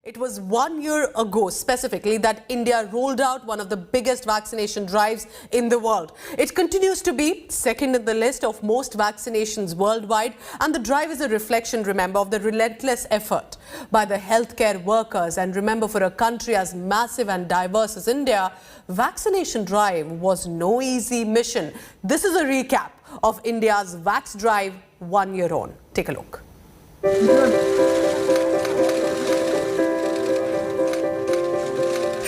It was 1 year ago specifically that India rolled out one of the biggest vaccination drives in the world. It continues to be second in the list of most vaccinations worldwide, and the drive is a reflection, remember, of the relentless effort by the healthcare workers. And remember, for a country as massive and diverse as India, vaccination drive was no easy mission. This is a recap of India's Vax drive 1 year on. Take a look.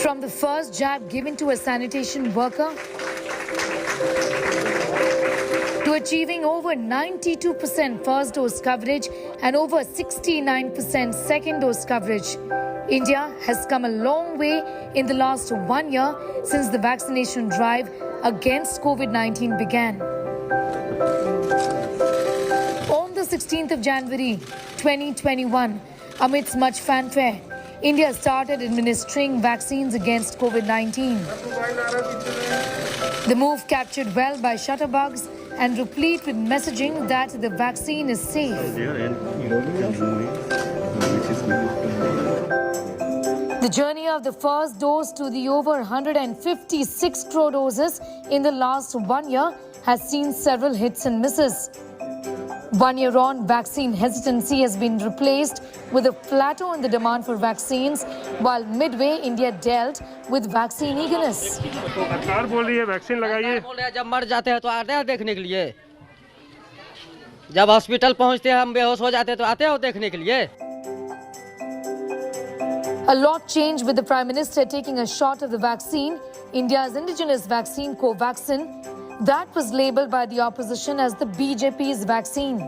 From the first jab given to a sanitation worker to achieving over 92% first dose coverage and over 69% second dose coverage, India has come a long way in the last 1 year since the vaccination drive against COVID-19 began. On the 16th of January 2021, amidst much fanfare, India started administering vaccines against COVID-19. The move captured well by shutterbugs and replete with messaging that the vaccine is safe. The journey of the first dose to the over 156 crore doses in the last 1 year has seen several hits and misses. 1 year on, vaccine hesitancy has been replaced with a plateau in the demand for vaccines, while midway India dealt with vaccine eagerness. सरकार बोल रही है vaccine लगाइए। जब मर जाते हैं तो आते हैं देखने के लिए, जब हॉस्पिटल पहुंचते हैं हम बेहोश हो जाते हैं तो आते हैं देखने के लिए। A lot changed with the Prime Minister taking a shot of the vaccine, India's indigenous vaccine Covaxin, that was labelled by the opposition as the BJP's vaccine.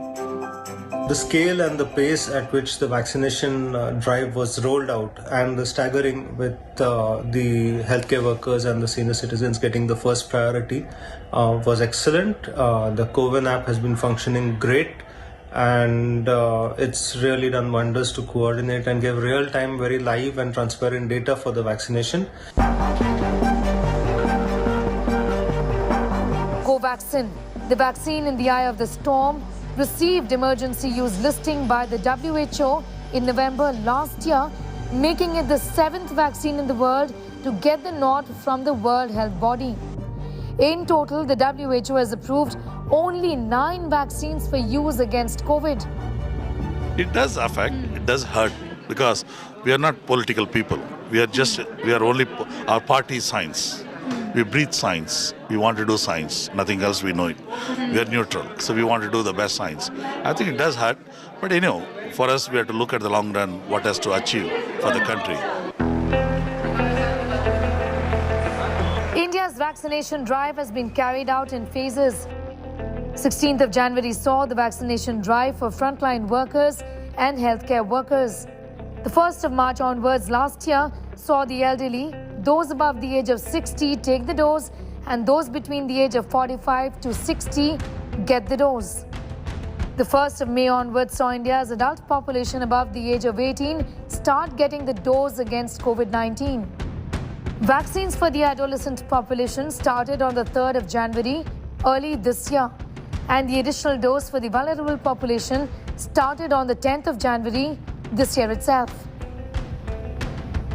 The scale and the pace at which the vaccination drive was rolled out, and the staggering with the healthcare workers and the senior citizens getting the first priority was excellent. The CoWIN app has been functioning great, and it's really done wonders to coordinate and give real-time, very live and transparent data for the vaccination. Covaxin, the vaccine in the eye of the storm, received emergency use listing by the WHO in November last year, making it the 7th vaccine in the world to get the nod from the World Health Body. In total, the WHO has approved only 9 vaccines for use against COVID. It does affect, it does hurt, because we are not political people. We are only, our party is science. We breathe science. We want to do science. Nothing else we know it. We are neutral. So we want to do the best science. I think it does hurt. But for us, we have to look at the long run, what has to achieve for the country. India's vaccination drive has been carried out in phases. 16th of January saw the vaccination drive for frontline workers and healthcare workers. The 1st of March onwards last year saw the elderly, those above the age of 60 take the dose, and those between the age of 45 to 60 get the dose. The 1st of May onwards saw India's adult population above the age of 18 start getting the dose against COVID-19. Vaccines for the adolescent population started on the 3rd of January early this year, and the additional dose for the vulnerable population started on the 10th of January this year itself.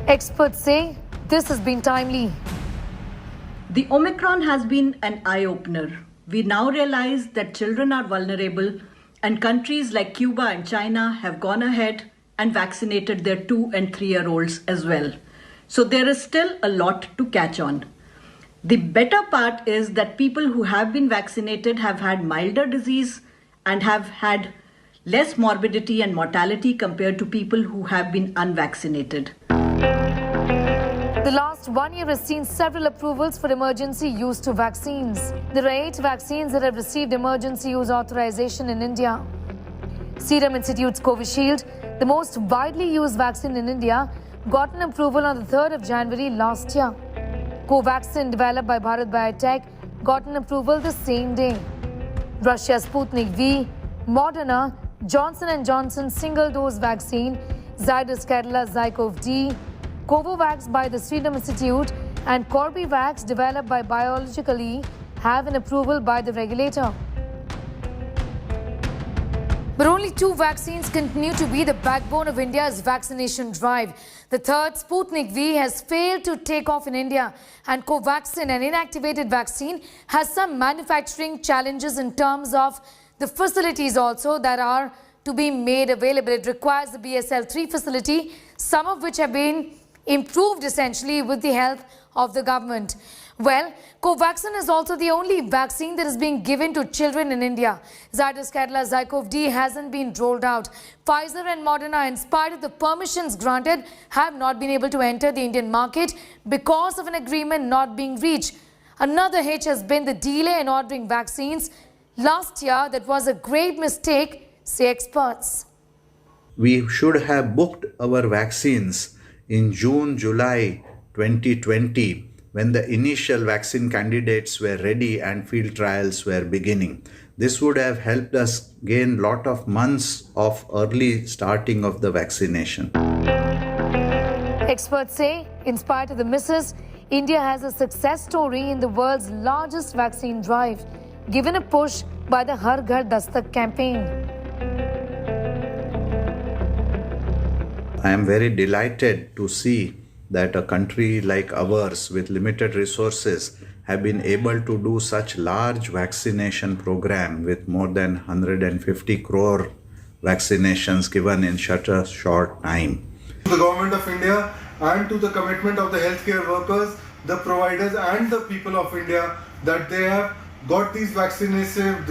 Experts say this has been timely. The Omicron has been an eye-opener. We now realize that children are vulnerable, and countries like Cuba and China have gone ahead and vaccinated their 2- and 3-year-olds as well. So there is still a lot to catch on. The better part is that people who have been vaccinated have had milder disease and have had less morbidity and mortality compared to people who have been unvaccinated. The last 1 year has seen several approvals for emergency use to vaccines. There are 8 vaccines that have received emergency use authorization in India. Serum Institute's Covishield, the most widely used vaccine in India, got an approval on the 3rd of January last year. Covaxin, developed by Bharat Biotech, got an approval the same day. Russia's Sputnik V, Moderna, Johnson & Johnson single-dose vaccine, Zydus Cadila Zycov-D, Covovax by the Serum Institute, and Corbevax, developed by Biologically, have an approval by the regulator. But only 2 vaccines continue to be the backbone of India's vaccination drive. The third, Sputnik V, has failed to take off in India, and Covaxin, an inactivated vaccine, has some manufacturing challenges in terms of the facilities also that are to be made available. It requires the BSL-3 facility, some of which have been improved essentially with the help of the government. Well, Covaxin is also the only vaccine that is being given to children in India. Zydus Cadila Zycov-D hasn't been rolled out. Pfizer and Moderna, in spite of the permissions granted, have not been able to enter the Indian market because of an agreement not being reached. Another hitch has been the delay in ordering vaccines. Last year, that was a great mistake, say experts. We should have booked our vaccines in June, July 2020, when the initial vaccine candidates were ready and field trials were beginning. This would have helped us gain a lot of months of early starting of the vaccination. Experts say, in spite of the misses, India has a success story in the world's largest vaccine drive, given a push by the Har Ghar Dastak campaign. I am very delighted to see that a country like ours with limited resources have been able to do such large vaccination program with more than 150 crore vaccinations given in such a short time. To the Government of India and to the commitment of the healthcare workers, the providers and the people of India that they have got these vaccinations,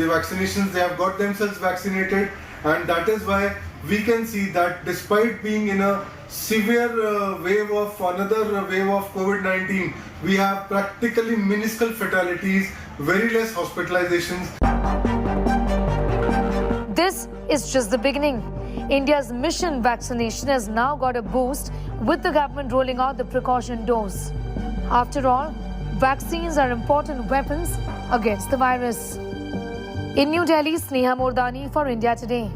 they have got themselves vaccinated, and that is why we can see that despite being in a severe another wave of COVID-19, we have practically minuscule fatalities, very less hospitalizations. This is just the beginning. India's mission vaccination has now got a boost with the government rolling out the precaution dose. After all, vaccines are important weapons against the virus. In New Delhi, Sneha Mordani for India Today.